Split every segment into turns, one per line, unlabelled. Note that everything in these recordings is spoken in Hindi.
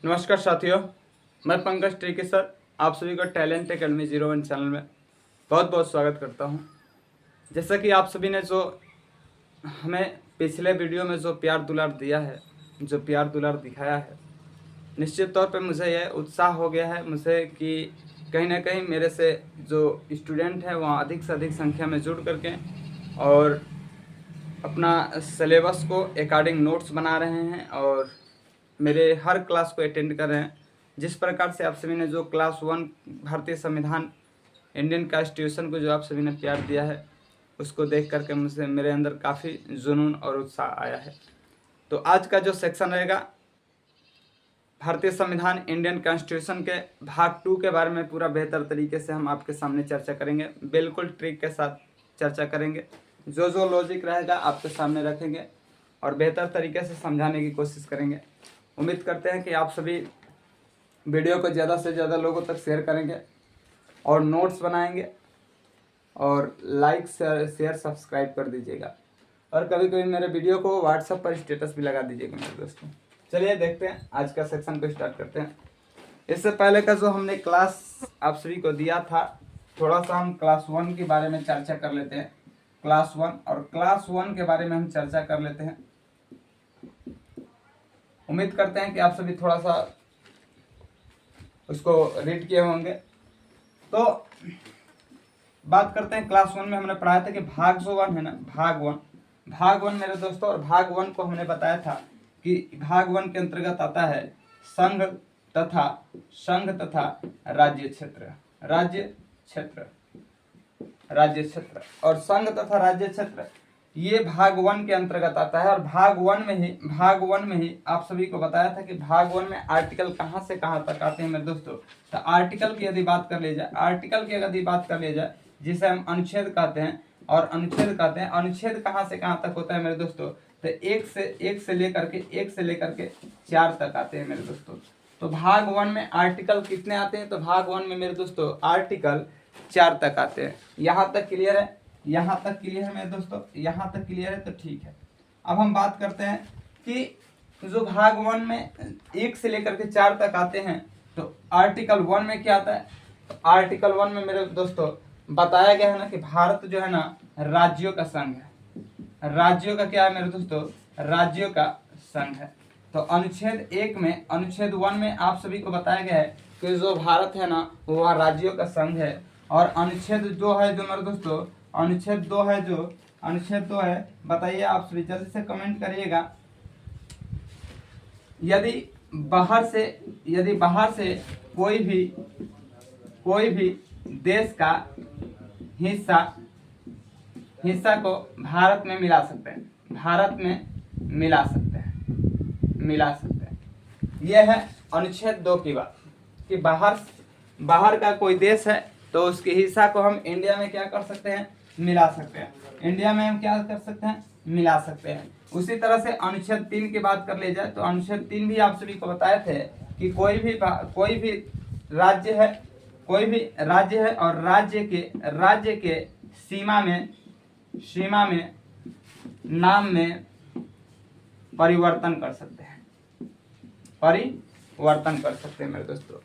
नमस्कार साथियों, मैं पंकज टेके सर आप सभी को टैलेंट एकेडमी 01 चैनल में बहुत बहुत स्वागत करता हूं। जैसा कि आप सभी ने जो हमें पिछले वीडियो में जो प्यार दुलार दिया है, जो प्यार दुलार दिखाया है, निश्चित तौर पे मुझे यह उत्साह हो गया है मुझे कि कहीं ना कहीं मेरे से जो स्टूडेंट हैं वहाँ अधिक से अधिक संख्या में जुड़ करके और अपना सिलेबस को अकॉर्डिंग नोट्स बना रहे हैं और मेरे हर क्लास को अटेंड कर रहे हैं। जिस प्रकार से आप सभी ने जो क्लास 1 भारतीय संविधान इंडियन कॉन्स्टिट्यूशन को जो आप सभी ने प्यार दिया है, उसको देख करके मुझे मेरे अंदर काफ़ी जुनून और उत्साह आया है। तो आज का जो सेक्शन रहेगा भारतीय संविधान इंडियन कॉन्स्टिट्यूशन के भाग 2 के बारे में पूरा बेहतर तरीके से हम आपके सामने चर्चा करेंगे, बिल्कुल ट्रिक के साथ चर्चा करेंगे। जो जो लॉजिक रहेगा आपके सामने रखेंगे और बेहतर तरीके से समझाने की कोशिश करेंगे। उम्मीद करते हैं कि आप सभी वीडियो को ज़्यादा से ज़्यादा लोगों तक शेयर करेंगे और नोट्स बनाएंगे और लाइक शेयर सब्सक्राइब कर दीजिएगा और कभी कभी मेरे वीडियो को व्हाट्सएप पर स्टेटस भी लगा दीजिएगा मेरे दोस्तों। चलिए देखते हैं, आज का सेक्शन को स्टार्ट करते हैं। इससे पहले का जो हमने क्लास आप सभी को दिया था, थोड़ा सा हम क्लास 1 के बारे में चर्चा कर लेते हैं। क्लास 1 और क्लास 1 के बारे में हम चर्चा कर लेते हैं। उम्मीद करते हैं कि आप सभी थोड़ा सा उसको रीड किए होंगे। तो बात करते हैं क्लास 1 में हमने पढ़ाया था कि भाग जो 1 है ना, भाग 1 मेरे दोस्तों, और भाग 1 को हमने बताया था कि भाग 1 के अंतर्गत आता है संघ तथा राज्य क्षेत्र और संघ तथा राज्य क्षेत्र, ये भाग 1 के अंतर्गत आता है। और भाग 1 में ही आप सभी को बताया था कि भाग 1 में आर्टिकल कहाँ से कहाँ तक आते हैं मेरे दोस्तों। तो आर्टिकल की यदि बात कर ली जाए, जिसे हम अनुच्छेद कहते हैं, और अनुच्छेद कहाँ से कहाँ तक होता है मेरे दोस्तों। तो एक से लेकर के 4 तक आते हैं मेरे दोस्तों। तो भाग 1 में आर्टिकल कितने आते हैं? तो भाग 1 में मेरे दोस्तों आर्टिकल 4 तक आते हैं। यहाँ तक क्लियर है? यहाँ तक क्लियर है मेरे दोस्तों? यहाँ तक क्लियर है तो ठीक है। अब हम बात करते हैं कि जो भाग 1 में 1 से लेकर के 4 तक आते हैं, तो आर्टिकल 1 में क्या आता है? तो आर्टिकल 1 में मेरे दोस्तों बताया गया है ना कि भारत जो है ना राज्यों का संघ है। राज्यों का क्या है मेरे दोस्तों? राज्यों का संघ है। तो अनुच्छेद 1 में आप सभी को बताया गया है कि जो भारत है ना वह राज्यों का संघ है। और अनुच्छेद 2 है जो मेरे दोस्तों, अनुच्छेद 2 है, बताइए आप सभी जल्दी से कमेंट करिएगा। यदि बाहर से कोई भी देश का हिस्सा को भारत में मिला सकते हैं। यह है अनुच्छेद 2 की बात कि बाहर का कोई देश है तो उसके हिस्सा को हम इंडिया में क्या कर सकते हैं? मिला सकते हैं। इंडिया में हम क्या कर सकते हैं? मिला सकते हैं। उसी तरह से अनुच्छेद 3 की बात कर ली जाए तो अनुच्छेद 3 भी आप सभी को बताए थे कि कोई भी राज्य है और राज्य के सीमा में नाम में परिवर्तन कर सकते हैं मेरे दोस्तों।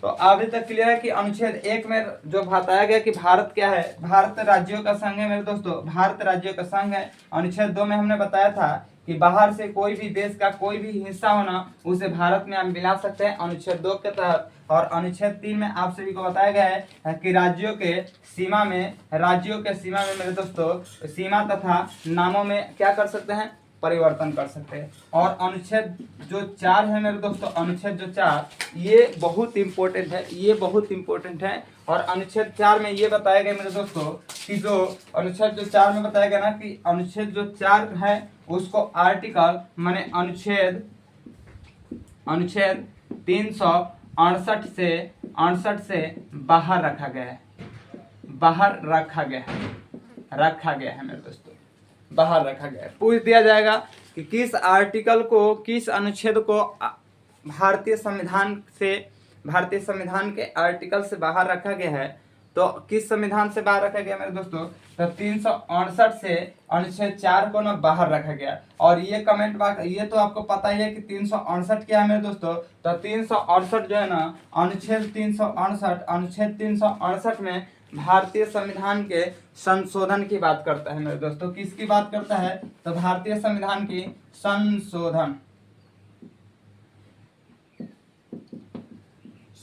तो अभी तक क्लियर है कि अनुच्छेद 1 में जो बताया गया कि भारत क्या है? भारत राज्यों का संघ है मेरे दोस्तों, भारत राज्यों का संघ है। अनुच्छेद 2 में हमने बताया था कि बाहर से कोई भी देश का कोई भी हिस्सा होना उसे भारत में हम मिला सकते हैं अनुच्छेद 2 के तहत। और अनुच्छेद 3 में आप सभी को बताया गया है कि राज्यों के सीमा में मेरे दोस्तों सीमा तथा नामों में क्या कर सकते हैं? परिवर्तन कर सकते हैं। और अनुच्छेद जो 4 है मेरे दोस्तों, अनुच्छेद जो 4 ये बहुत इंपॉर्टेंट है। और अनुच्छेद 4 में ये बताया गया मेरे दोस्तों कि जो अनुच्छेद जो 4 में बताया गया ना कि अनुच्छेद जो 4 है उसको आर्टिकल माने अनुच्छेद 368 से बाहर रखा गया है मेरे दोस्तों, बाहर रखा गया है। पूछ दिया जाएगा कि किस अनुच्छेद को भारतीय संविधान के आर्टिकल से बाहर रखा गया है। तो किस संविधान से बाहर रखा गया मेरे दोस्तों? तो 368 से अनुच्छेद 4 को ना बाहर रखा गया। और ये कमेंट बॉक्स, ये तो आपको पता ही है कि 368 क्या है मेरे दोस्तों? तो 368 जो है ना, अनुच्छेद 368 में भारतीय संविधान के संशोधन की बात करता है मेरे दोस्तों। किसकी बात करता है? तो भारतीय संविधान की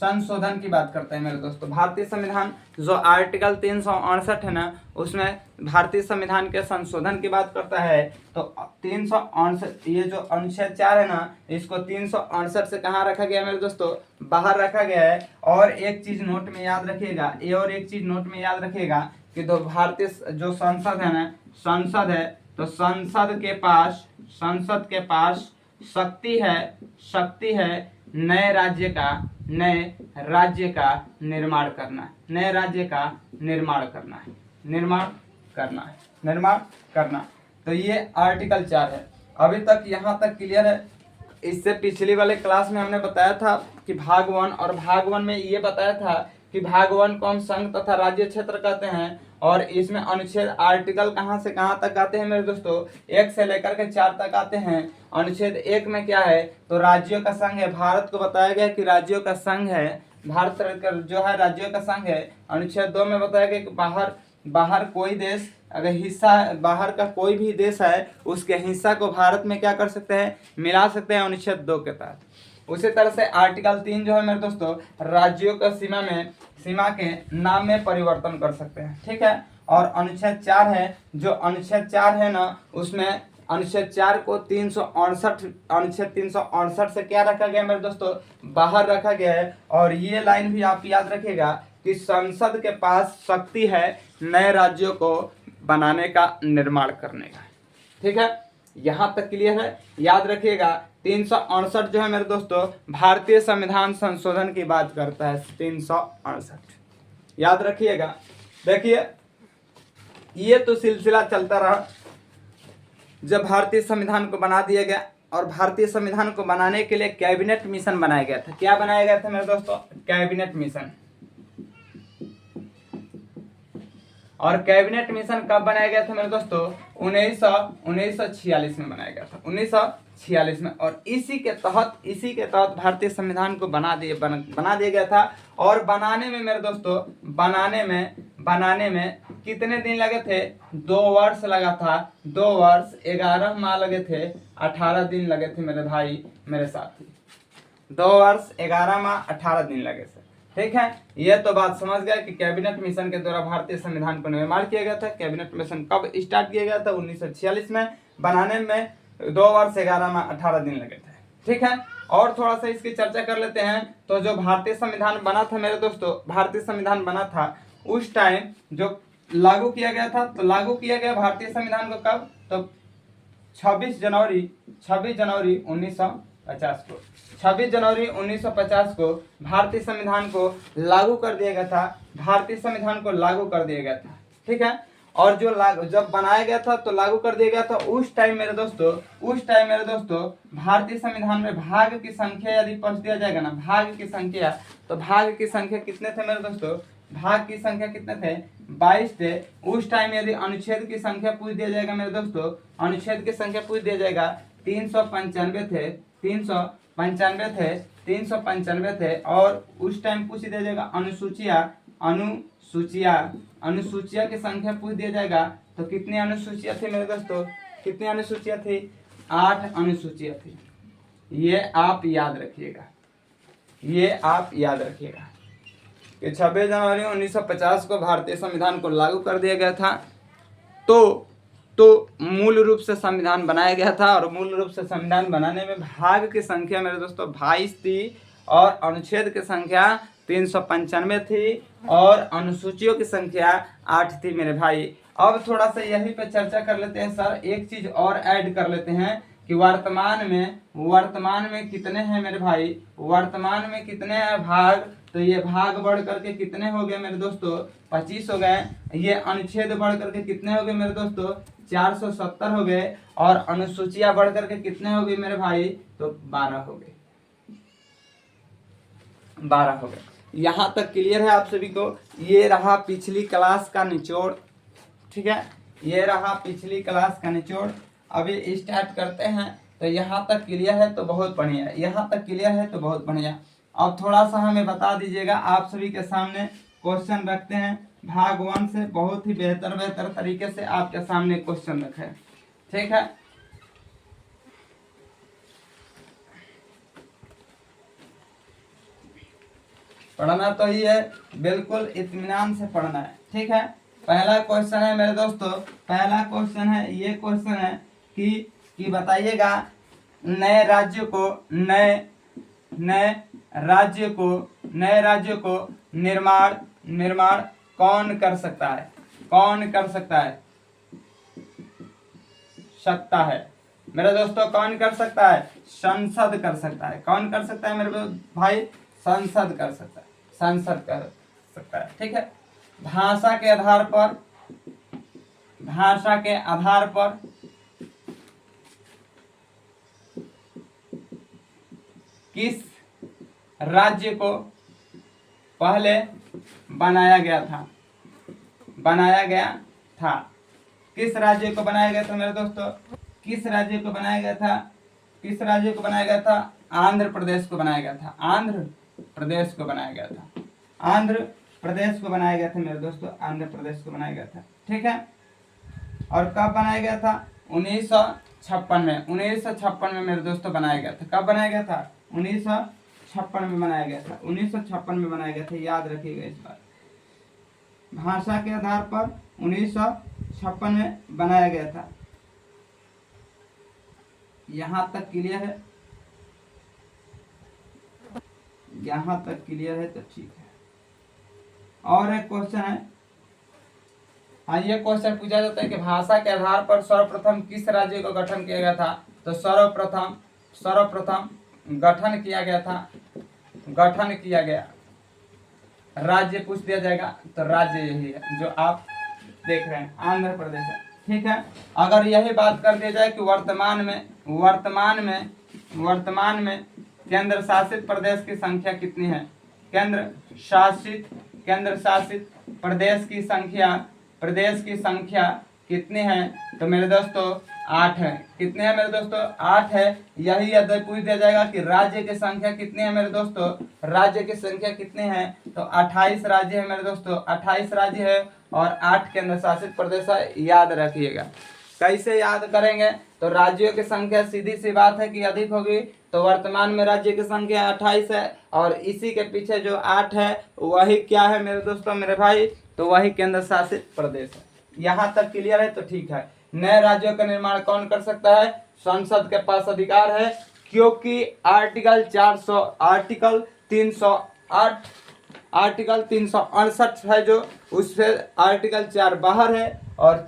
संशोधन की बात करते हैं मेरे दोस्तों। भारतीय संविधान जो आर्टिकल 368 है ना, उसमें भारतीय संविधान के संशोधन की बात करता है। तो 368, ये जो अनुच्छेद 4 है ना, इसको 368 से कहाँ रखा गया मेरे दोस्तों? बाहर रखा गया है। और एक चीज नोट में याद रखिएगा, कि तो भारतीय जो संसद है ना, संसद है, तो संसद के पास शक्ति है नए राज्य का निर्माण करना। तो ये आर्टिकल 4 है। अभी तक यहाँ तक क्लियर है? इससे पिछली वाले क्लास में हमने बताया था कि भाग 1, और भाग 1 में ये बताया था कि भाग 1 को हम संघ तथा राज्य क्षेत्र कहते हैं। और इसमें अनुच्छेद आर्टिकल कहाँ से कहाँ तक आते हैं मेरे दोस्तों? 1 से लेकर के 4 तक आते हैं। अनुच्छेद 1 में क्या है? तो राज्यों का संघ है। भारत को बताया गया कि राज्यों का संघ है, भारत जो है राज्यों का संघ है। अनुच्छेद 2 में बताया गया कि बाहर कोई देश अगर हिस्सा, बाहर का कोई भी देश है, उसके हिस्सा को भारत में क्या कर सकते हैं? मिला सकते हैं, अनुच्छेद 2 के तहत। उसी तरह से आर्टिकल 3 जो है मेरे दोस्तों, राज्यों का सीमा के नाम में परिवर्तन कर सकते हैं, ठीक है। और अनुच्छेद 4 है, जो अनुच्छेद 4 है ना, उसमें अनुच्छेद 4 को अनुच्छेद 368 से क्या रखा गया मेरे दोस्तों? बाहर रखा गया है। और ये लाइन भी आप याद रखिएगा कि संसद के पास शक्ति है नए राज्यों को बनाने का, निर्माण करने का, ठीक है। यहाँ तक क्लियर है? याद रखिएगा 368 जो है मेरे दोस्तों, भारतीय संविधान संशोधन की बात करता है। 368 याद रखिएगा। देखिए, ये तो सिलसिला चलता रहा जब भारतीय संविधान को बना दिया गया। और भारतीय संविधान को बनाने के लिए कैबिनेट मिशन बनाया गया था। क्या बनाया गया था मेरे दोस्तों? Cabinet mission. और कैबिनेट मिशन कब बनाया गया था मेरे दोस्तों? 1946 में बनाया गया था, 1946 में। और इसी के तहत भारतीय संविधान को बना दिया गया था। और बनाने में मेरे दोस्तों, बनाने में कितने दिन लगे थे? 2 वर्ष लगा था। 2 वर्ष 11 माह लगे थे, 18 दिन लगे थे मेरे भाई, मेरे साथी। 2 वर्ष 11 माह 18 दिन लगे थे, ठीक है। ये तो बात समझ गए कि कैबिनेट मिशन के द्वारा भारतीय संविधान को निर्माण किया गया था। कैबिनेट मिशन कब स्टार्ट किया गया था? 1946 में। बनाने में 2 वर्ष 11 माह 18 दिन लगे थे, ठीक है। और थोड़ा सा इसकी चर्चा कर लेते हैं। तो जो भारतीय संविधान बना था मेरे दोस्तों, भारतीय संविधान बना था उस टाइम जो लागू किया गया था, तो लागू किया गया भारतीय संविधान को कब? तो 26 जनवरी 1950 को, 26 जनवरी 1950 को भारतीय संविधान को लागू कर दिया गया था। भारतीय संविधान को लागू कर दिया गया था, ठीक है। और जो जब बनाया गया था तो लागू कर दिया गया था। उस टाइम मेरे दोस्तों भारतीय संविधान में भाग की संख्या यदि पढ़ दिया जाएगा ना, भाग की संख्या, तो भाग की संख्या कितने थे मेरे दोस्तों? भाग की संख्या कितने थे? 22 थे। उस टाइम यदि अनुच्छेद की संख्या पूछ दिया जाएगा मेरे दोस्तों, अनुच्छेद की संख्या पूछ दिया जाएगा, 395 थे, 395 थे। और उस टाइम पूछ दिया जाएगा अनुसूचिया की संख्या पूछ दिया जाएगा, तो कितनी अनुसूचियां थी मेरे दोस्तों? कितनी अनुसूचियां थी? 8 अनुसूचियां थी। ये आप याद रखिएगा कि 26 जनवरी 1950 को भारतीय संविधान को लागू कर दिया गया था। तो मूल रूप से संविधान बनाया गया था। और मूल रूप से संविधान बनाने में भाग की संख्या मेरे दोस्तों 22 थी, और अनुच्छेद की संख्या 395 थी, और अनुसूचियों की संख्या 8 थी मेरे भाई। अब थोड़ा सा यहीं पे चर्चा कर लेते हैं सर, एक चीज और ऐड कर लेते हैं कि वर्तमान में कितने हैं मेरे भाई? वर्तमान में कितने हैं भाग? तो ये भाग बढ़ करके कितने हो गए मेरे दोस्तों? 25 हो गए। ये अनुच्छेद बढ़ करके कितने हो गए मेरे दोस्तों? 470 हो गए। और अनुसूचियां बढ़ करके कितने हो गए मेरे भाई? तो 12 हो गए। यहाँ तक क्लियर है आप सभी को? ये रहा पिछली क्लास का निचोड़, ठीक है, ये रहा पिछली क्लास का निचोड़। अभी स्टार्ट करते हैं। तो यहाँ तक क्लियर है तो बहुत बढ़िया, यहाँ तक क्लियर है तो बहुत बढ़िया। अब थोड़ा सा हमें बता दीजिएगा, आप सभी के सामने क्वेश्चन रखते हैं भाग 1 से, बहुत ही बेहतर तरीके से आपके सामने क्वेश्चन रखे, ठीक है। पढ़ना तो ही है, बिल्कुल इत्मीनान से पढ़ना है, ठीक है। पहला क्वेश्चन है मेरे दोस्तों, पहला क्वेश्चन है, ये क्वेश्चन है कि बताइएगा नए राज्य को नए राज्य को निर्माण कौन कर सकता है? कौन कर सकता है मेरे दोस्तों? कौन कर सकता है? संसद कर सकता है। कौन कर सकता है मेरे भाई? संसद कर सकता है, संसद कर सकता है, ठीक है। भाषा के आधार पर किस राज्य को पहले बनाया गया था? किस राज्य को बनाया गया था मेरे दोस्तों? किस राज्य को बनाया गया था? आंध्र प्रदेश को बनाया गया था। आंध्र प्रदेश को बनाया गया था मेरे दोस्तों, आंध्र प्रदेश को बनाया गया था, ठीक है। और कब बनाया गया था? 1956 में। 1956 में मेरे दोस्तों बनाया गया था। कब बनाया गया था? 1956 में बनाया गया था। 1956 में बनाया गया था, याद रखिएगा इस बार। भाषा के आधार पर 1956 में बनाया गया था। यहाँ तक क्लियर है? यहाँ तक क्लियर है तो ठीक है। और एक क्वेश्चन है, हाँ, ये क्वेश्चन पूछा जाता है कि भाषा के आधार पर सर्वप्रथम किस राज्य को गठन किया गया था? तो सर्वप्रथम गठन किया गया राज्य पूछ दिया जाएगा तो राज्य यही है जो आप देख रहे हैं, आंध्र प्रदेश है, ठीक है। अगर यही बात कर दिया जाए कि वर्तमान में केंद्र शासित प्रदेश की संख्या कितनी है? केंद्र शासित प्रदेश की संख्या कितनी है? तो मेरे दोस्तों 8 है। कितने हैं मेरे दोस्तों? 8 है। यही यदि पूछ दिया जाएगा कि राज्य की संख्या कितनी है मेरे दोस्तों? राज्य की संख्या कितनी है? तो 28 राज्य है मेरे दोस्तों, 28 राज्य है और 8 केंद्र शासित प्रदेश है, याद रखिएगा। कैसे याद करेंगे? तो राज्यों की संख्या सीधी सी बात है कि अधिक होगी, तो वर्तमान में राज्य की संख्या 28 है और इसी के पीछे जो 8 है वही क्या है मेरे दोस्तों, मेरे भाई? तो वही केंद्र शासित प्रदेश है। यहाँ तक क्लियर है तो ठीक है। नए राज्यों का निर्माण कौन कर सकता है? संसद के पास अधिकार है, क्योंकि आर्टिकल 368 है जो, उससे आर्टिकल 4 बाहर है और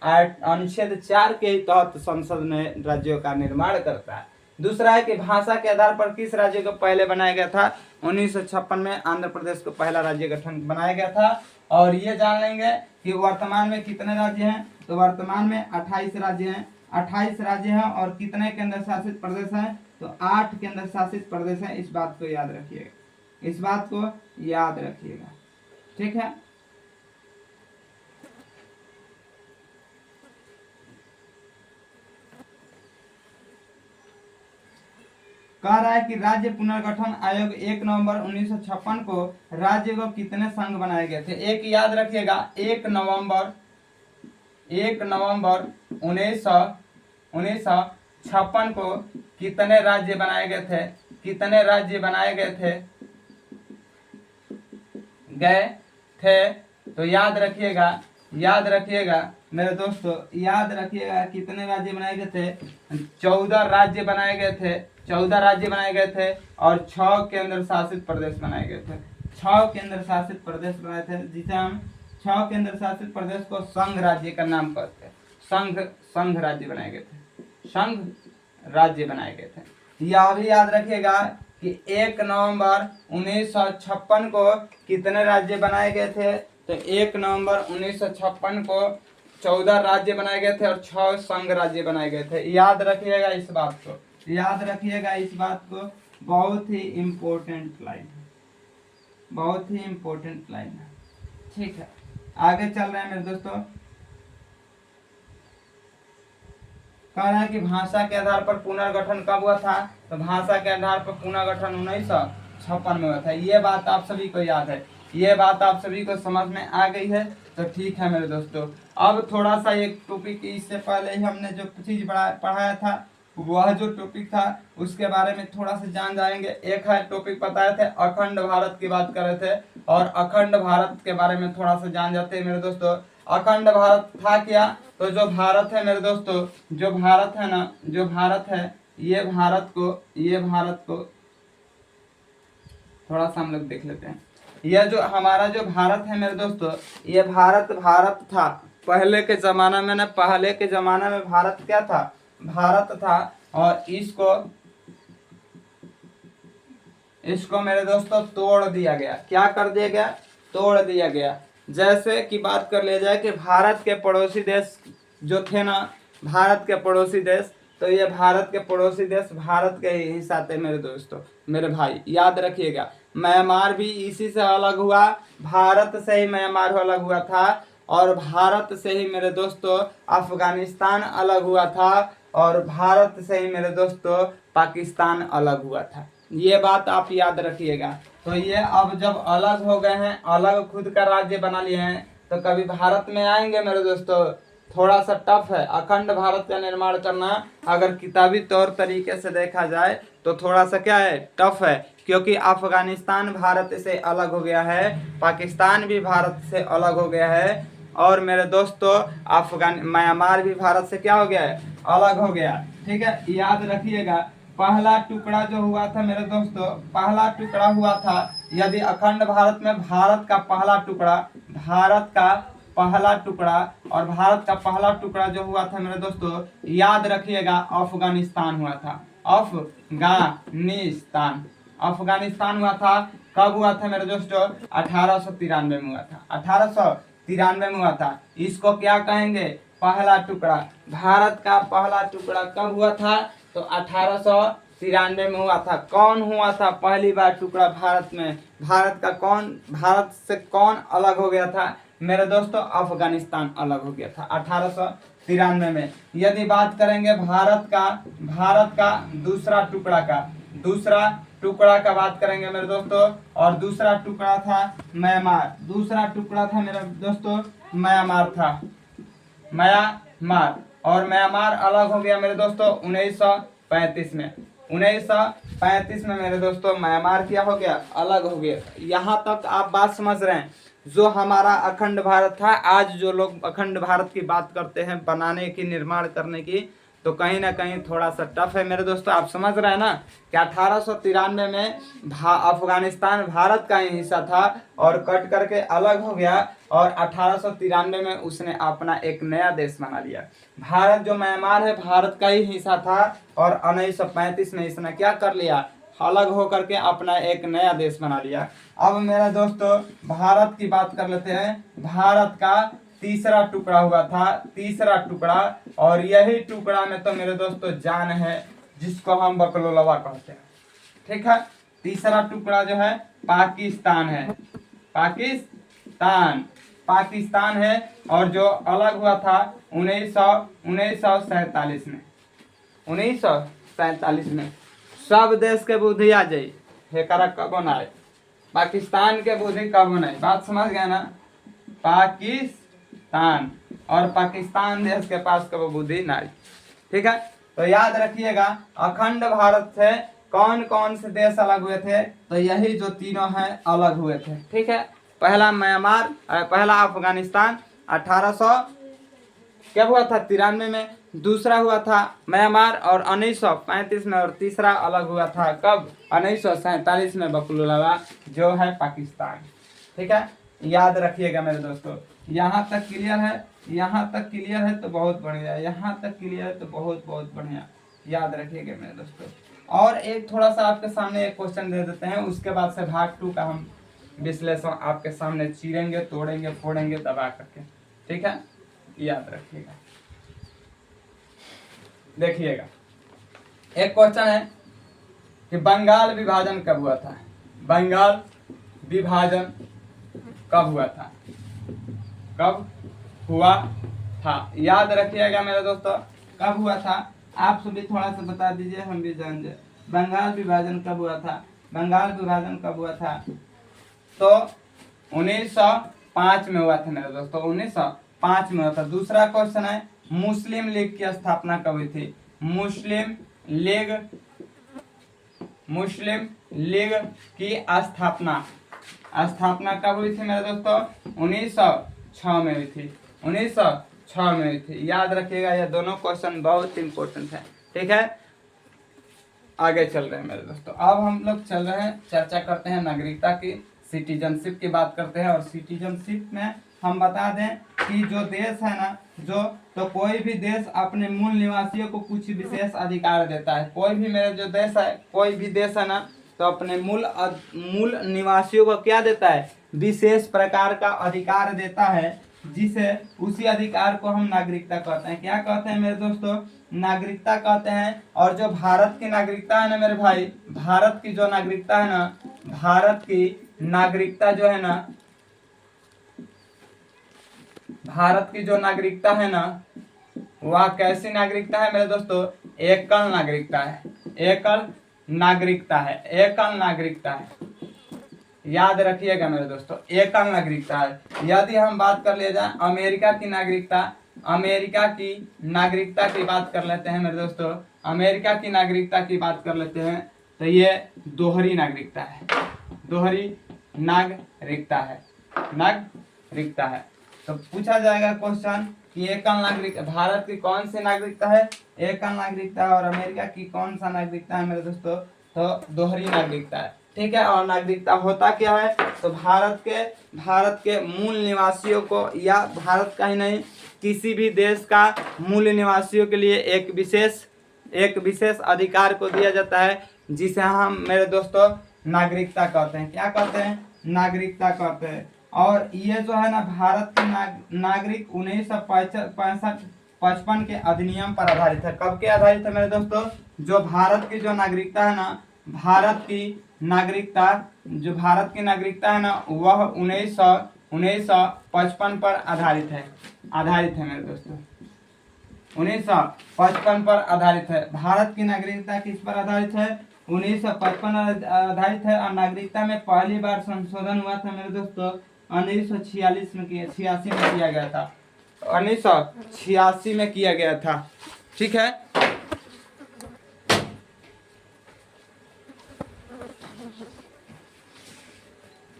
अनुच्छेद 4 के तहत संसद ने राज्यों का निर्माण करता है। दूसरा है कि भाषा के आधार पर किस राज्य को पहले बनाया गया था? 1956 में आंध्र प्रदेश को पहला राज्य गठन बनाया गया था। और ये जान लेंगे कि वर्तमान में कितने राज्य हैं? तो वर्तमान में 28 राज्य हैं। 28 राज्य हैं और कितने केंद्र शासित प्रदेश हैं? तो 8 केंद्र शासित प्रदेश हैं। इस बात को याद रखिएगा, ठीक है। कह रहा है कि राज्य पुनर्गठन आयोग 1 नवंबर 1956 को राज्य को कितने संघ बनाए गए थे? एक याद रखिएगा, 1 नवंबर 1956 को कितने राज्य बनाए गए थे? तो याद रखिएगा मेरे दोस्तों, याद रखिएगा कितने राज्य बनाए गए थे? 14 राज्य बनाए गए थे और 6 केंद्र शासित प्रदेश बनाए गए थे। 6 केंद्र शासित प्रदेश बनाए थे, जिसे हम 6 केंद्र शासित प्रदेश को संघ राज्य का नाम कहते हैं। संघ राज्य बनाए गए थे। यह भी याद रखिएगा कि 1 नवंबर 1956 को कितने राज्य बनाए गए थे? तो 1 नवंबर 1956 को 14 राज्य बनाए गए थे और 6 संघ राज्य बनाए गए थे। याद रखिएगा इस बात को, बहुत ही इम्पोर्टेंट लाइन है। बहुत ही इम्पोर्टेंट लाइन है। ठीक है, आगे चल रहे हैं मेरे दोस्तों। कह रहा है कि भाषा के आधार पर पुनर्गठन कब हुआ था, तो भाषा के आधार पर पुनर्गठन 1956 में हुआ था। ये बात आप सभी को याद है, ये बात आप सभी को समझ में आ गई है, तो ठीक है मेरे दोस्तों। अब थोड़ा सा एक टॉपिक, इससे पहले ही हमने जो चीज पढ़ाया था, वह जो टॉपिक था उसके बारे में थोड़ा सा जान जाएंगे। एक है टॉपिक बताए थे, अखंड भारत की बात कर रहे थे, और अखंड भारत के बारे में थोड़ा सा जान जाते हैं मेरे दोस्तों। अखंड भारत था क्या, तो जो भारत है मेरे दोस्तों, जो भारत है ना, जो भारत है, ये भारत को थोड़ा सा हम लोग देख लेते हैं। यह जो हमारा जो भारत है मेरे दोस्तों, ये भारत था पहले के जमाना में ना, पहले के जमाना में भारत क्या था, भारत था। और इसको मेरे दोस्तों तोड़ दिया गया। क्या कर दिया गया, तोड़ दिया गया। जैसे कि बात कर लिया जाए कि भारत के पड़ोसी देश जो थे ना, भारत के पड़ोसी देश, तो ये भारत के पड़ोसी देश भारत के ही हिस्सा थे मेरे दोस्तों, मेरे भाई याद रखिएगा। म्यांमार भी इसी से अलग हुआ, भारत से ही म्यांमार अलग हुआ था, और भारत से ही मेरे दोस्तों अफगानिस्तान अलग हुआ था, और भारत से ही मेरे दोस्तों पाकिस्तान अलग हुआ था। ये बात आप याद रखिएगा। तो ये अब जब अलग हो गए हैं, अलग खुद का राज्य बना लिए हैं, तो कभी भारत में आएंगे मेरे दोस्तों, थोड़ा सा टफ है अखंड भारत का निर्माण करना। अगर किताबी तौर तरीके से देखा जाए तो थोड़ा सा क्या है, टफ है, क्योंकि अफगानिस्तान भारत से अलग हो गया है, पाकिस्तान भी भारत से अलग हो गया है, और मेरे दोस्तों म्यांमार भी भारत से क्या हो गया है, अलग हो गया। ठीक है, याद रखिएगा। पहला टुकड़ा जो हुआ था मेरे दोस्तों, पहला टुकड़ा हुआ था, यदि अखंड भारत में भारत का पहला टुकड़ा, भारत का पहला टुकड़ा, और भारत का पहला टुकड़ा जो हुआ था मेरे दोस्तों, याद रखिएगा अफगानिस्तान हुआ था, अफगानिस्तान, अफगानिस्तान हुआ था। कब हुआ था मेरे दोस्तों, 1893 में हुआ था, 1893 में हुआ था। इसको क्या कहेंगे, पहला टुकड़ा। भारत का पहला टुकड़ा कब हुआ था, तो 1893 में हुआ था। कौन हुआ था पहली बार टुकड़ा भारत में, भारत से कौन अलग हो गया था मेरे दोस्तों, अफगानिस्तान अलग हो गया था 1893 में। यदि बात करेंगे भारत का दूसरा टुकड़ा का बात करेंगे मेरे दोस्तों, और दूसरा टुकड़ा था म्यांमार, दूसरा टुकड़ा था मेरे दोस्तों म्यांमार था, म्यांमार। और म्यांमार अलग हो गया मेरे दोस्तों 1935 में, 1935 में मेरे दोस्तों म्यांमार क्या हो गया, अलग हो गया। यहाँ तक आप बात समझ रहे हैं। जो हमारा अखंड भारत था, आज जो लोग अखंड भारत की बात करते हैं बनाने की, निर्माण करने की, तो कहीं ना कहीं थोड़ा सा टफ है मेरे दोस्तों। आप समझ रहे हैं ना कि 1893 में अफगानिस्तान भारत का ही हिस्सा था, और कट करके अलग हो गया, और 1893 में उसने अपना एक नया देश बना लिया। भारत जो म्यांमार है भारत का ही हिस्सा था, और 1935 में इसने क्या कर लिया, अलग होकर के अपना एक नया देश बना लिया। अब मेरे दोस्तों भारत की बात कर लेते हैं। भारत का तीसरा टुकड़ा हुआ था, तीसरा टुकड़ा, और यही टुकड़ा में तो मेरे दोस्तों जान है, जिसको हम बकलोलवा कहते हैं। ठीक है, तीसरा टुकड़ा जो है पाकिस्तान है, पाकिस्तान है, और जो अलग हुआ था 1947 में, 1947 में। सब देश के बुद्धि आ जाई, हेकरा कब बनाए, पाकिस्तान के बुद्धि कब बनाए, बात समझ गए ना, पाकिस्तान, और पाकिस्तान देश के पास कब बुद्धि नहीं। ठीक है, तो याद रखिएगा अखंड भारत से कौन कौन से देश अलग हुए थे, तो यही जो तीनों हैं अलग हुए थे। ठीक है, पहला म्यांमार, पहला अफगानिस्तान 1800 क्या हुआ था 93 में, दूसरा हुआ था म्यांमार और 1935 में, और तीसरा अलग हुआ था कब, 1947 में, बकलुलवा जो है पाकिस्तान। ठीक है, याद रखिएगा मेरे दोस्तों। यहाँ तक क्लियर है, यहाँ तक क्लियर है तो बहुत बढ़िया, यहाँ तक क्लियर है तो बहुत बहुत बढ़िया, याद रखिएगा मेरे दोस्तों। और एक थोड़ा सा आपके सामने एक क्वेश्चन दे देते हैं, उसके बाद से भाग 2 का हम विश्लेषण आपके सामने चीरेंगे, तोड़ेंगे, फोड़ेंगे दबा करके। ठीक है, याद रखिएगा। देखिएगा, एक क्वेश्चन है कि बंगाल विभाजन कब हुआ था, बंगाल विभाजन कब हुआ था? कब हुआ था? याद रखिएगा मेरे दोस्तों, कब हुआ था? आप सभी थोड़ा सा बता दीजिए, हम भी जान जाए। बंगाल विभाजन कब हुआ था? बंगाल विभाजन कब हुआ था? तो 1905 में हुआ था मेरे दोस्तों, 1905 में हुआ था। दूसरा क्वेश्चन है, मुस्लिम लीग की स्थापना कब हुई थी? मुस्लिम लीग की स्थापना कब हुई थी मेरे दोस्तों? 1906 में हुई थी, 1906 में हुई थी। याद रखिएगा, ये दोनों क्वेश्चन बहुत इंपॉर्टेंट है। ठीक है, आगे चल रहे हैं मेरे दोस्तों। अब हम लोग चल रहे हैं, चर्चा करते हैं नागरिकता की, सिटीजनशिप की बात करते हैं। और सिटीजनशिप में हम बता दें कि जो देश है ना, तो कोई भी देश अपने मूल निवासियों को कुछ विशेष अधिकार देता है। कोई भी मेरे जो देश है, कोई भी देश है ना, तो अपने मूल निवासियों को क्या देता है? विशेष प्रकार का अधिकार देता है, जिसे उसी अधिकार को हम नागरिकता कहते हैं। क्या कहते हैं मेरे दोस्तों? नागरिकता कहते हैं। और जो भारत की नागरिकता है ना मेरे भाई, भारत की जो नागरिकता है ना, भारत की नागरिकता जो है ना, भारत की जो नागरिकता है ना, वह कैसी नागरिकता है मेरे दोस्तों? एकल नागरिकता है, एकल नागरिकता है, एकल नागरिकता है। याद रखिएगा मेरे दोस्तों, एकल नागरिकता है। यदि हम बात कर ले जाए अमेरिका की नागरिकता, अमेरिका की नागरिकता की बात कर लेते हैं मेरे दोस्तों, अमेरिका की नागरिकता की बात कर लेते हैं, तो ये दोहरी नागरिकता है, दोहरी नागरिकता है, नागरिकता है। तो पूछा जाएगा क्वेश्चन कि एकल नागरिक भारत की कौन सी नागरिकता है? एकल नागरिकता। और अमेरिका की कौन सा नागरिकता है मेरे दोस्तों? तो दोहरी नागरिकता है। ठीक है, और नागरिकता होता क्या है? तो भारत के मूल निवासियों को, या भारत का ही नहीं, किसी भी देश का मूल निवासियों के लिए एक विशेष अधिकार को दिया जाता है, जिसे हम मेरे दोस्तों नागरिकता कहते हैं। क्या कहते हैं? नागरिकता कहते हैं। और ये जो है ना, भारत के नागरिक 1955 के अधिनियम पर आधारित है। कब के आधारित है मेरे दोस्तों? जो भारत की जो नागरिकता है ना, भारत की नागरिकता है ना, वह 1955 पर आधारित है मेरे दोस्तों, 1955 पर आधारित है। भारत की नागरिकता किस पर आधारित है? 1955 आधारित है। और नागरिकता में पहली बार संशोधन हुआ था मेरे दोस्तों 1986 में 86 में किया गया था, 1986 में किया गया था। ठीक है,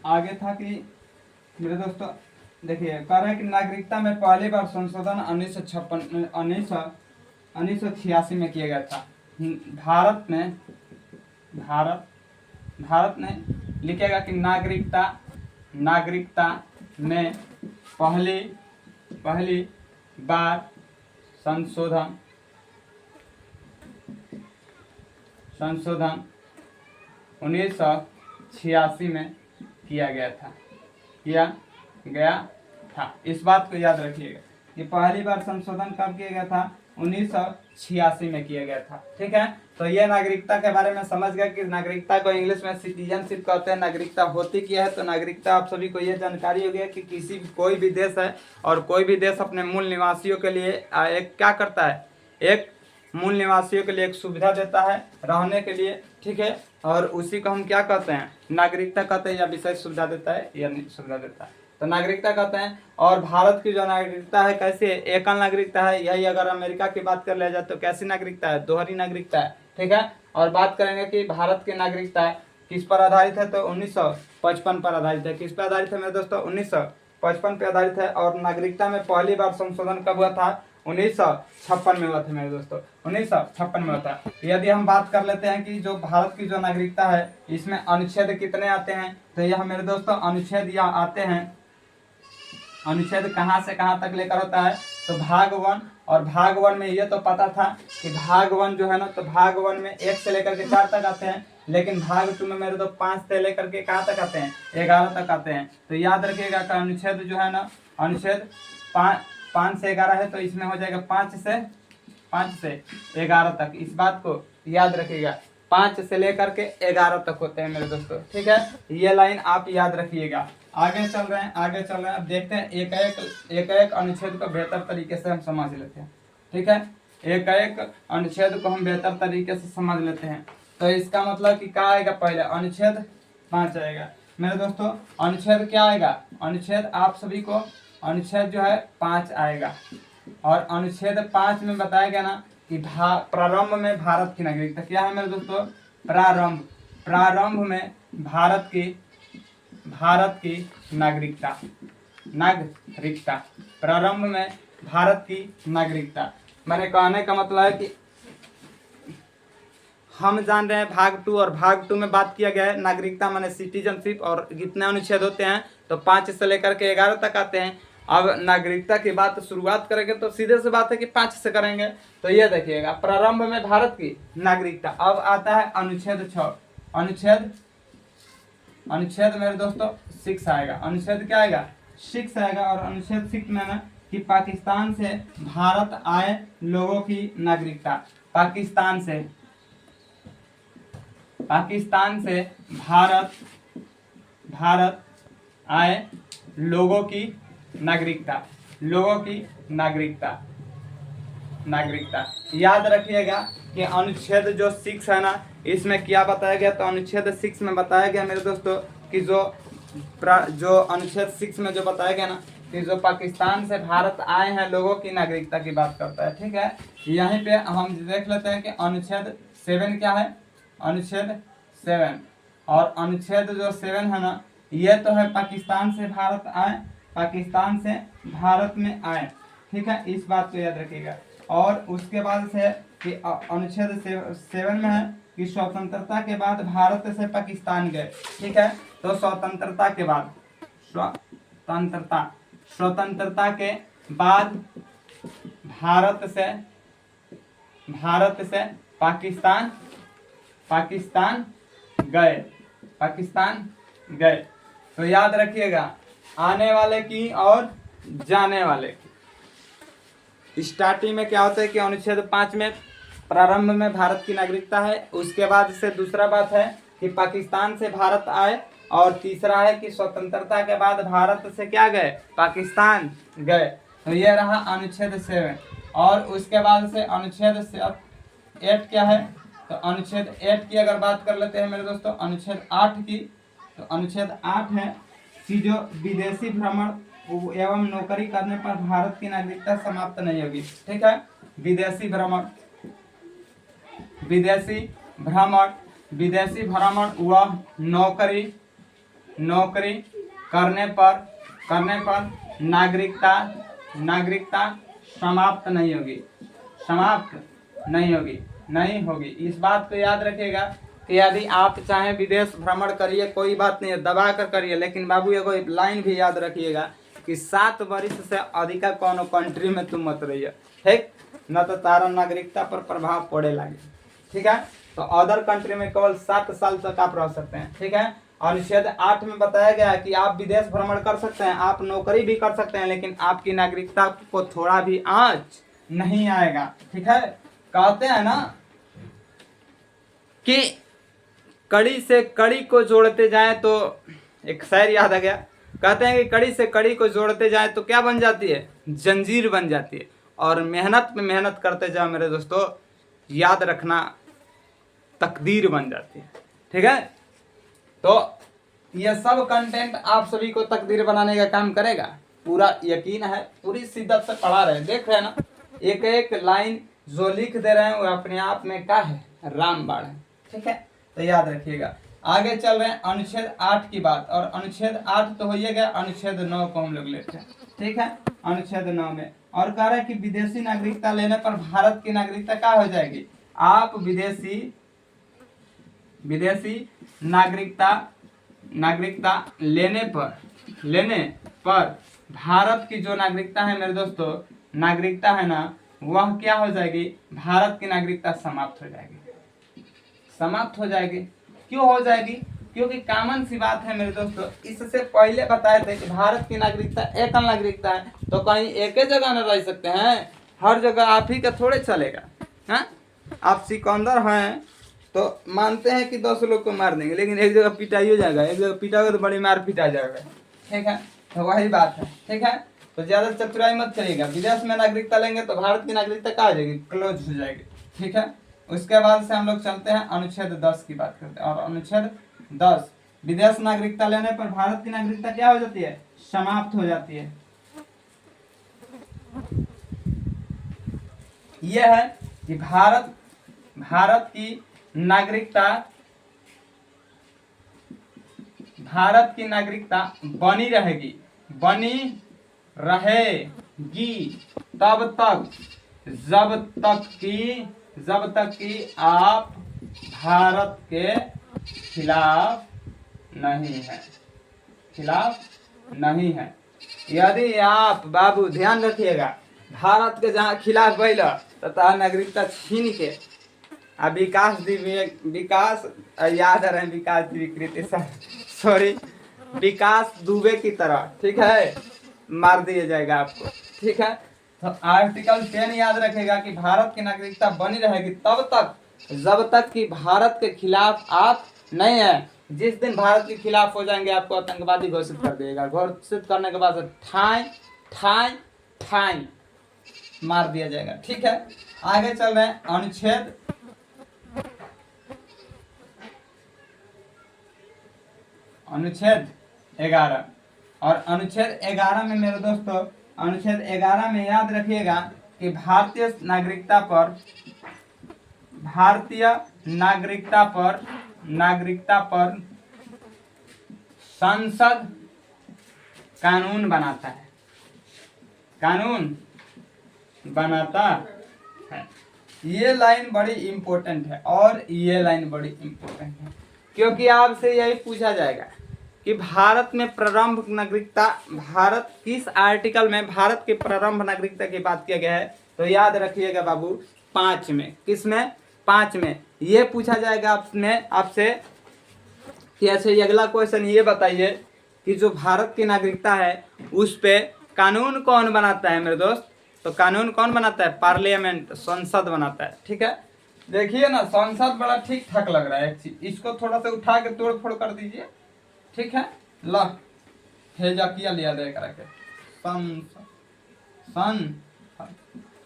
आगे था कि मेरे दोस्तों देखिए, कह रहे हैं कि नागरिकता में पहली बार संशोधन 1986 में किया गया था। भारत में लिखेगा कि नागरिकता में पहली बार संशोधन 1986 में किया गया था। इस बात को याद रखिएगा कि पहली बार संशोधन कब किया गया था? 1986 में किया गया था। ठीक है, तो ये नागरिकता के बारे में समझ गए कि नागरिकता को इंग्लिश में सिटीजनशिप कहते हैं। नागरिकता होती क्या है? तो नागरिकता आप सभी को ये जानकारी हो गया कि कोई भी देश है, और कोई भी देश अपने मूल निवासियों के लिए एक क्या करता है? एक मूल निवासियों के लिए एक सुविधा देता है रहने के लिए। ठीक है, और उसी को हम क्या कहते हैं? नागरिकता कहते हैं, या विशेष सुविधा देता है या सुविधा देता है, तो नागरिकता कहते हैं। और भारत की जो नागरिकता है कैसी है? एकल नागरिकता है। यही अगर अमेरिका की बात कर लिया जाए तो कैसी नागरिकता है? दोहरी नागरिकता है। ठीक है, और बात करेंगे कि भारत की नागरिकता किस पर आधारित है? तो 1955 पर आधारित है। किस पर आधारित है मेरे दोस्तों? 1955 पर आधारित है। और नागरिकता में पहली बार संशोधन कब हुआ था? 1956 में हुआ था मेरे दोस्तों, 1956 में हुआ था। यदि हम बात कर लेते हैं कि जो भारत की जो नागरिकता है, इसमें अनुच्छेद कितने आते हैं? तो यह मेरे दोस्तों अनुच्छेद यहाँ आते हैं। अनुच्छेद कहाँ से कहाँ तक लेकर होता है? तो भाग 1, और भाग 1 में ये तो पता था कि भाग 1 जो है ना, तो भाग 1 में 1 से लेकर के 4 तक आते हैं। लेकिन भाग 2 में मेरे तो 5 से लेकर के कहाँ तक आते हैं? 11 तक आते हैं। तो याद रखिएगा कि अनुच्छेद जो है ना, अनुच्छेद 5 से 11 है, तो इसमें हो जाएगा 5 से 11 तक। इस बात को याद रखिएगा 5 से लेकर के 11 तक होते हैं मेरे दोस्तों। ठीक है, ये लाइन आप याद रखिएगा। आगे चल रहे हैं, अब देखते हैं एक एक अनुच्छेद को बेहतर तरीके से हम समझ लेते हैं। ठीक है, एक एक अनुच्छेद को हम बेहतर तरीके से समझ लेते हैं। तो इसका मतलब कि क्या आएगा, पहले अनुच्छेद 5 आएगा मेरे दोस्तों। अनुच्छेद क्या आएगा, अनुच्छेद आप सभी को अनुच्छेद जो है 5 आएगा। और अनुच्छेद 5 में बताया गया ना कि प्रारंभ में भारत की नागरिकता क्या है मेरे दोस्तों, प्रारंभ में भारत की नागरिकता, प्रारंभ में भारत की नागरिकता। मैंने कहने का मतलब है कि हम जान रहे हैं भाग 2 और भाग 2 में बात किया गया है नागरिकता माने सिटीजनशिप, और कितने अनुच्छेद होते हैं तो 5 से लेकर के 11 तक आते हैं। अब नागरिकता की बात शुरुआत करेंगे तो सीधे से बात है कि 5 से करेंगे। तो ये देखिएगा, प्रारंभ में भारत की नागरिकता। अब आता है अनुच्छेद 6, अनुच्छेद मेरे दोस्तों 6 आएगा। अनुच्छेद क्या आएगा, 6 आएगा। और अनुच्छेद 6 में ना कि पाकिस्तान से भारत आए लोगों की नागरिकता, पाकिस्तान से भारत आए लोगों की नागरिकता। याद रखिएगा कि अनुच्छेद जो 6 है ना, इसमें क्या बताया गया, तो अनुच्छेद 6 में बताया गया मेरे दोस्तों कि जो अनुच्छेद 6 में जो बताया गया ना कि जो पाकिस्तान से भारत आए हैं लोगों की नागरिकता की बात करता है। ठीक है, यहीं पे हम देख लेते हैं कि अनुच्छेद 7 क्या है, अनुच्छेद 7। और अनुच्छेद जो 7 है ना, ये तो है पाकिस्तान से भारत आए, पाकिस्तान से भारत में आए। ठीक है, इस बात को याद रखिएगा। और उसके बाद से कि अनुच्छेद 7 में है कि स्वतंत्रता के बाद भारत से पाकिस्तान गए। ठीक है, तो स्वतंत्रता के बाद भारत से पाकिस्तान गए। तो याद रखिएगा, आने वाले की और जाने वाले की। स्टार्टिंग में क्या होता है कि अनुच्छेद 5 में प्रारंभ में भारत की नागरिकता है। उसके बाद से दूसरा बात है कि पाकिस्तान से भारत आए, और तीसरा है कि स्वतंत्रता के बाद भारत से क्या गए, पाकिस्तान गए। तो ये रहा अनुच्छेद 7। और उसके बाद से अनुच्छेद 8 क्या है, तो अनुच्छेद 8 की अगर बात कर लेते हैं मेरे दोस्तों, अनुच्छेद 8 की, तो अनुच्छेद 8 है कि जो विदेशी भ्रमण एवं नौकरी करने पर भारत की नागरिकता समाप्त नहीं होगी। ठीक है, विदेशी भ्रमण वह नौकरी करने पर नागरिकता समाप्त नहीं होगी। इस बात को याद रखिएगा कि यदि आप चाहें विदेश भ्रमण करिए, कोई बात नहीं है, दबा कर करिए, लेकिन बाबू एगो लाइन भी याद रखिएगा कि 7 वर्ष से अधिक कोनो कंट्री में तुम मत रहिए। ठीक, न तो तारा नागरिकता पर प्रभाव पड़े लगे। ठीक है, तो अदर कंट्री में केवल 7 साल तक आप रह सकते हैं। ठीक है, अनुच्छेद 8 में बताया गया है कि आप विदेश भ्रमण कर सकते हैं, आप नौकरी भी कर सकते हैं, लेकिन आपकी नागरिकता को थोड़ा भी आंच नहीं आएगा। ठीक है, कहते हैं ना कि कड़ी से कड़ी को जोड़ते जाए तो एक शायर याद आ गया, कहते हैं कि कड़ी से कड़ी को जोड़ते जाए तो क्या बन जाती है, जंजीर बन जाती है। और मेहनत पे मेहनत करते जाओ मेरे दोस्तों, याद रखना तकदीर बन जाती है। ठीक है, तो यह सब कंटेंट आप सभी को तकदीर बनाने का काम करेगा, पूरा यकीन है। पूरी शिद्दत से पढ़ा रहे, देख रहे हैं ना, एक एक लाइन जो लिख दे रहे हैं वो अपने आप में क्या है, रामबाण है। ठीक है, तो याद रखिएगा। आगे चल रहे हैं अनुच्छेद 8 की बात, और अनुच्छेद 8 तो हो ही गया। अनुच्छेद 9 को हम लोग लेते हैं। ठीक है, अनुच्छेद 9 में और कह रहे हैं कि विदेशी नागरिकता लेने पर भारत की नागरिकता क्या हो जाएगी, आप विदेशी नागरिकता लेने पर भारत की जो नागरिकता है मेरे दोस्तों, नागरिकता है ना, वह क्या हो जाएगी, भारत की नागरिकता समाप्त हो जाएगी। क्यों हो जाएगी, क्योंकि कॉमन सी बात है मेरे दोस्तों, इससे पहले बताए थे कि भारत की नागरिकता एक नागरिकता है, तो कहीं एक ही जगह न रह सकते हैं, हर जगह आप ही का थोड़े चलेगा। हाँ, आप सिकंदर हैं तो मानते हैं कि 10 लोग को मार देंगे, लेकिन एक जगह पिटाई हो जाएगा, एक जगह पिटा होगा तो बड़ी मार पिटा जाएगा। ठीक है, तो वही बात है। ठीक है, तो ज्यादा चतुराई मत करिएगा। विदेश में नागरिकता लेंगे तो भारत की नागरिकता कहाँ हो जाएगी, क्लोज हो जाएगी। ठीक है, उसके बाद से हम लोग चलते हैं अनुच्छेद 10 की बात करते हैं। और अनुच्छेद 10, विदेश नागरिकता लेने पर भारत की नागरिकता क्या हो जाती है, समाप्त हो जाती है। यह है कि भारत की नागरिकता बनी रहेगी तब तक जब तक कि आप भारत के खिलाफ नहीं है। यदि आप, बाबू ध्यान रखिएगा, भारत के जहाँ खिलाफ बैल तथा नागरिकता छीन के विकास दुबे की तरह, ठीक है, मार दिया जाएगा आपको। ठीक है, तो आर्टिकल 10 याद रखेगा कि भारत की नागरिकता बनी रहेगी तब तक जब तक कि भारत के खिलाफ आप नहीं है। जिस दिन भारत के खिलाफ हो जाएंगे आपको आतंकवादी घोषित कर देगा। घोषित करने के बाद ठाई मार दिया जाएगा। ठीक है, आगे चल रहे हैं अनुच्छेद 11। और अनुच्छेद 11 में मेरे दोस्तों, अनुच्छेद 11 में याद रखिएगा कि भारतीय नागरिकता पर संसद कानून बनाता है। ये लाइन बड़ी इंपॉर्टेंट है, और ये लाइन बड़ी इंपॉर्टेंट है क्योंकि आपसे यही पूछा जाएगा कि भारत में प्रारंभ नागरिकता, भारत किस आर्टिकल में भारत के प्रारंभ नागरिकता की बात किया गया है। तो याद रखिएगा बाबू 5 में। किसमें, 5 में। ये पूछा जाएगा आपसे कि अच्छा ये अगला क्वेश्चन ये बताइए कि जो भारत की नागरिकता है उस पे कानून कौन बनाता है मेरे दोस्त। तो कानून कौन बनाता है, पार्लियामेंट, संसद बनाता है। ठीक है, देखिए ना, संसद बड़ा ठीक ठाक लग रहा है। एक चीज, इसको थोड़ा सा उठा के तोड़ फोड़ कर दीजिए। ठीक है, ला हेजा किया लिया दे करके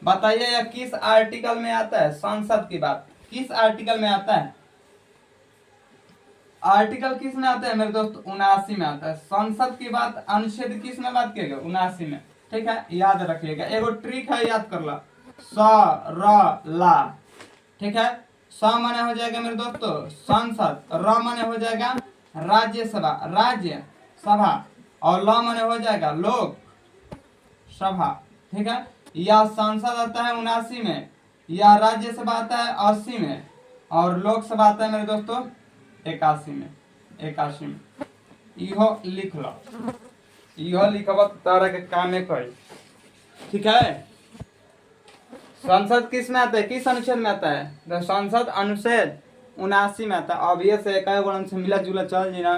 बताइए यह किस आर्टिकल में आता है। संसद की बात किस आर्टिकल में आता है, आर्टिकल किस में आता है मेरे दोस्त, 79 में आता है। संसद की बात अनुच्छेद किस में बात किया गया, 79 में। ठीक है, याद रखिएगा, एगो ट्रिक है, याद कर ला, ला। ठीक है, स माने हो जाएगा मेरे दोस्तों संसद, र माने हो जाएगा राज्य सभा, और ल माने हो जाएगा लोक सभा। ठीक है, यह संसद आता है 79 में, यह राज्यसभा आता है 80 में, और लोकसभा आता है मेरे दोस्तों 81 में। इहो लिख लो, इहो लिखब तरह के काम है कोई। ठीक है, संसद किस में आता है, किस अनुच्छेद में आता है, तो संसद अनुच्छेद 79 में आता है। अब ये से एक से मिला जुला चल जी ना,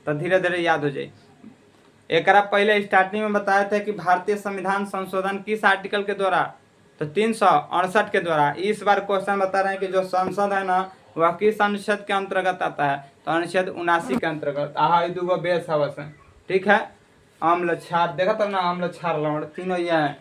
तो धीरे धीरे याद हो जाए। एक पहले स्टार्टिंग में बताया था कि भारतीय संविधान संशोधन किस आर्टिकल के द्वारा, तो 368 के द्वारा। इस बार क्वेश्चन बता रहे हैं कि जो संसद है ना वह किस अनुच्छेद के अंतर्गत आता है, तो अनुच्छेद 79 के अंतर्गत। दूगो बेस हवस है। ठीक है, अम्ल क्षार देखा तब ना, अम्ल क्षार लवण तीनों ये है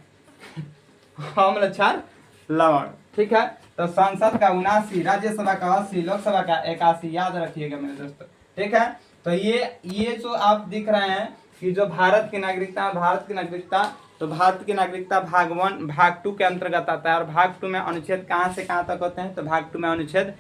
अम्ल क्षार लवण। ठीक है, तो संसद का 79, राज्यसभा का 80, लोकसभा का 81, याद रखिएगा मेरे दोस्तों। ठीक है, तो ये जो आप दिख रहे हैं कि जो भारत की नागरिकता तो भारत की नागरिकता भाग 1 भाग 2 के अंतर्गत आता है। और भाग 2 में अनुच्छेद कहाँ से कहाँ तक होते हैं, तो भाग 2 में अनुच्छेद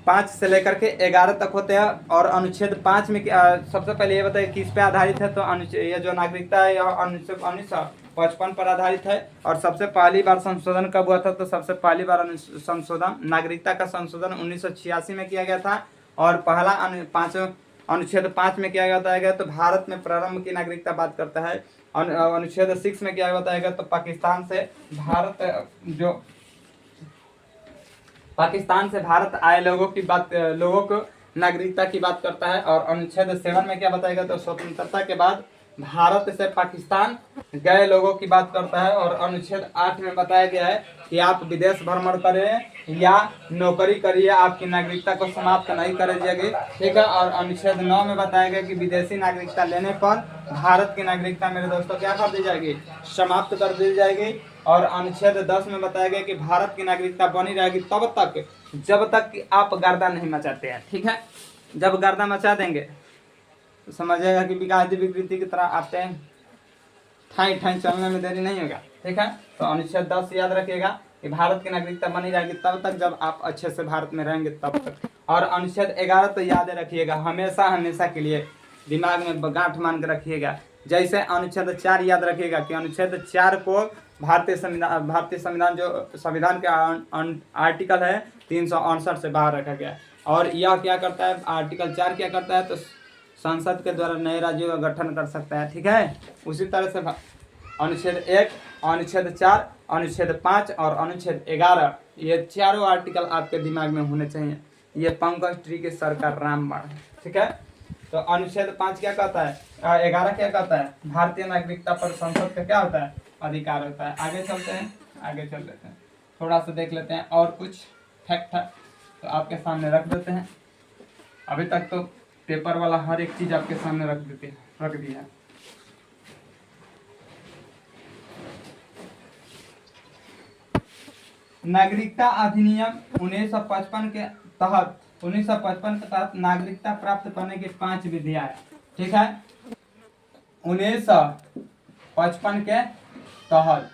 5 से लेकर के 11 तक होते हैं। और अनुच्छेद 5 में सबसे पहले ये बताइए किस पे आधारित है, तो ये जो नागरिकता है यह अनुच्छेद 1955 पर आधारित है। और सबसे पहली बार संशोधन कब हुआ था, तो सबसे पहली बार संशोधन नागरिकता का संशोधन 1986 में किया गया था। और पहला अनुच्छेद 5 में किया जाता है तो भारत में प्रारंभ की नागरिकता बात करता है। अनुच्छेद 6 में क्या बताएगा, तो पाकिस्तान से भारत आए लोगों को नागरिकता की बात करता है। और अनुच्छेद 7 में क्या बताएगा, तो स्वतंत्रता के बाद भारत से पाकिस्तान गए लोगों की बात करता है। और अनुच्छेद 8 में बताया गया है कि आप विदेश भ्रमण करें या नौकरी करिए, आपकी नागरिकता को समाप्त नहीं कर जाएगी, ठीक है। और अनुच्छेद 9 में बताया गया कि विदेशी नागरिकता लेने पर भारत की नागरिकता मेरे दोस्तों क्या कर दी जाएगी, समाप्त कर दी जाएगी। और अनुच्छेद 10 में बताया गया कि भारत की नागरिकता बनी रहेगी तब तक जब तक कि आप गर्दा नहीं मचाते हैं, ठीक है। जब गर्दा मचा देंगे तो समझिएगा कि विकास विकृति की तरह आते हैं, ठाई ठाई चलने में देरी नहीं होगा, ठीक है। तो अनुच्छेद 10 याद रखिएगा कि भारत की नागरिकता बनी रहेगी तब तक जब आप अच्छे से भारत में रहेंगे तब तक। और अनुच्छेद 11 तो याद रखिएगा, हमेशा हमेशा के लिए दिमाग में गांठ मान के रखिएगा। जैसे अनुच्छेद 4 याद रखिएगा कि अनुच्छेद 4 को भारतीय संविधान जो संविधान का आर्टिकल है 368 से बाहर रखा गया। और यह क्या करता है, आर्टिकल 4 क्या करता है, तो संसद के द्वारा नए राज्यों का गठन कर सकता है, ठीक है। उसी तरह से अनुच्छेद 1, अनुच्छेद 4, अनुच्छेद 5 और अनुच्छेद 11 ये चारों आर्टिकल आपके दिमाग में होने चाहिए। ये पंकज ट्री के सर का रामबाण है, ठीक है। तो अनुच्छेद 5 क्या कहता है, 11 क्या कहता है, भारतीय नागरिकता पर संसद का क्या होता है, अधिकार होता है। आगे चलते हैं, आगे चल लेते हैं, थोड़ा सा देख लेते हैं और कुछ फैक्ट है तो आपके सामने रख देते हैं। अभी तक तो पेपर वाला हर एक चीज आपके सामने रख दिया है। नागरिकता अधिनियम 1955 के तहत नागरिकता प्राप्त करने की 5 विधियां है, ठीक है। 1955 के तहत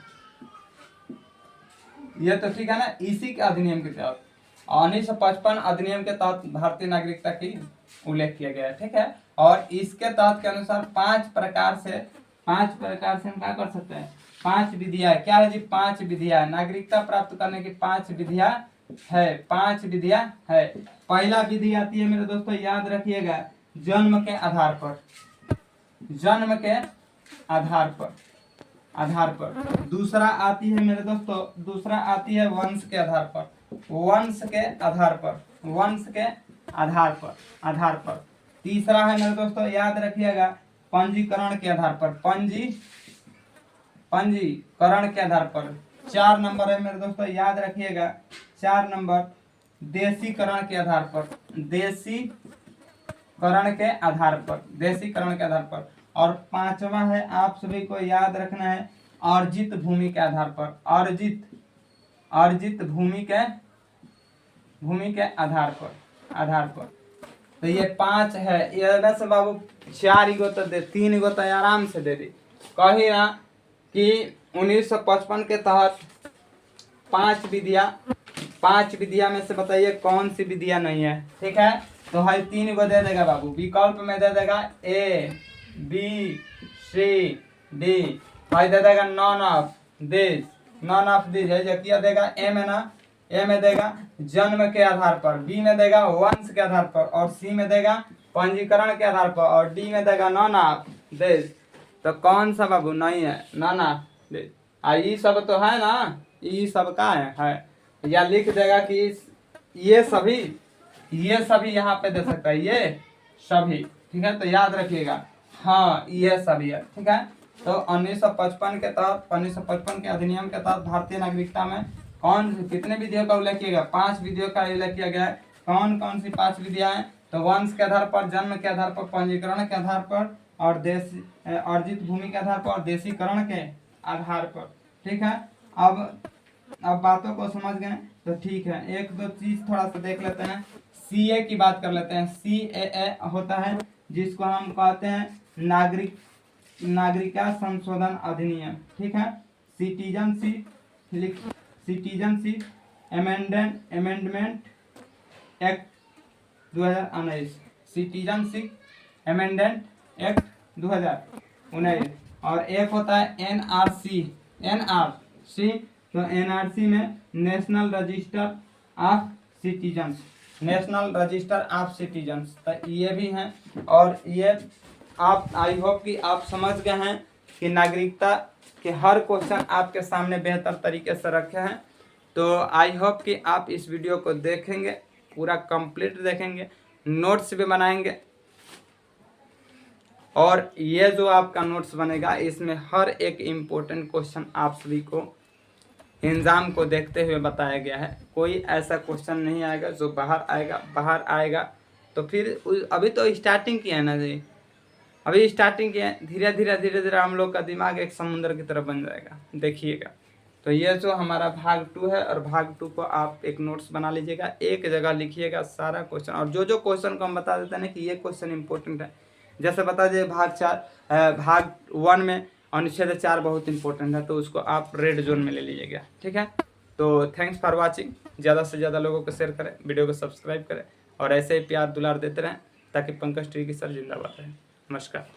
ये तो ठीक है ना, इसी के अधिनियम के तहत 1955 अधिनियम के तहत भारतीय नागरिकता की उल्लेख किया गया है, ठीक है। और इसके तहत के अनुसार 5 प्रकार से हम क्या कर सकते हैं, 5 विधियां, क्या है जी, 5 विधियां, नागरिकता प्राप्त करने की 5 विधियां है, 5 विधियां है। पहला विधि आती है मेरे दोस्तों, याद रखिएगा, जन्म के आधार पर, जन्म के आधार पर। दूसरा आती है मेरे दोस्तों, दूसरा आती है वंश के आधार पर, वंश के आधार पर। तीसरा है मेरे दोस्तों, याद रखिएगा, पंजीकरण के आधार पर, पंजीकरण के आधार पर। 4 नंबर है मेरे दोस्तों, याद रखिएगा, 4 नंबर देशीकरण के आधार पर, देशीकरण के आधार पर। और 5वां है, आप सभी को याद रखना है, अर्जित भूमि के आधार पर, अर्जित भूमि के आधार पर। तो ये 5 है। ये से बाबू 4 गो तो दे, 3 गो तो आराम से दे दी। कही ना कि 1955 के तहत 5 विधियां में से बताइए कौन सी विधियां नहीं है, ठीक है। तो है 3 गो दे देगा बाबू, विकल्प में दे देगा A, B, C, D, भाई दे देगा नॉन ऑफ दिस है जो किया देगा। ए में ना, ए में देगा जन्म के आधार पर, बी में देगा वंश के आधार पर, और सी में देगा पंजीकरण के आधार पर, और डी में देगा नॉन ऑफ दिस। तो कौन सा बाबू नहीं है, नॉन ऑफ दिस। ये सब तो है ना, ये सब का है। या लिख देगा कि ये सभी यहाँ पे दे सकता है, ये सभी, ठीक है। तो याद रखिएगा, हाँ ये सभी है, ठीक है। तो 1955 के तहत, 1955 के अधिनियम के तहत भारतीय नागरिकता में कितने विधियों का उल्लेख किया गया, 5 विधियों का उल्लेख किया गया है। कौन कौन सी 5 विधियां हैं, तो वंश के आधार पर, जन्म के आधार पर, पंजीकरण के आधार पर, और अर्जित भूमि के आधार पर, और देशीकरण के आधार पर, ठीक है। अब बातों को समझ गए तो ठीक है। 1-2 चीज थोड़ा सा देख लेते हैं। CA की बात कर लेते हैं। CAA होता है जिसको हम कहते हैं नागरिकता संशोधन अधिनियम, ठीक है। Citizenship amendment act 2019, citizenship amendment act 2019। और एक होता है NRC। तो NRC में नेशनल रजिस्टर ऑफ सिटीजन्स, तो ये भी हैं। और ये आप, आई होप कि आप समझ गए हैं कि नागरिकता के हर क्वेश्चन आपके सामने बेहतर तरीके से रखे हैं। तो आई होप कि आप इस वीडियो को देखेंगे, पूरा कंप्लीट देखेंगे, नोट्स भी बनाएंगे। और ये जो आपका नोट्स बनेगा इसमें हर एक इम्पोर्टेंट क्वेश्चन आप सभी को एग्जाम को देखते हुए बताया गया है। कोई ऐसा क्वेश्चन नहीं आएगा जो बाहर आएगा तो फिर अभी तो स्टार्टिंग किया है ना जी, अभी स्टार्टिंग किया है, धीरे धीरे हम लोग का दिमाग एक समुद्र की तरह बन जाएगा, देखिएगा। तो ये जो हमारा भाग 2 है और भाग 2 को आप एक नोट्स बना लीजिएगा, एक जगह लिखिएगा सारा क्वेश्चन, और जो क्वेश्चन को हम बता देते हैं ना कि ये क्वेश्चन इंपॉर्टेंट है, जैसे बता दिए भाग 1 में अनुच्छेद 4 बहुत इंपॉर्टेंट है, तो उसको आप रेड जोन में ले लीजिएगा, ठीक है। तो थैंक्स फॉर वाचिंग, ज़्यादा से ज़्यादा लोगों को शेयर करें, वीडियो को सब्सक्राइब करें और ऐसे ही प्यार दुलार देते रहें ताकि पंकज ट्री की सर जिंदाबाद रहे। नमस्कार।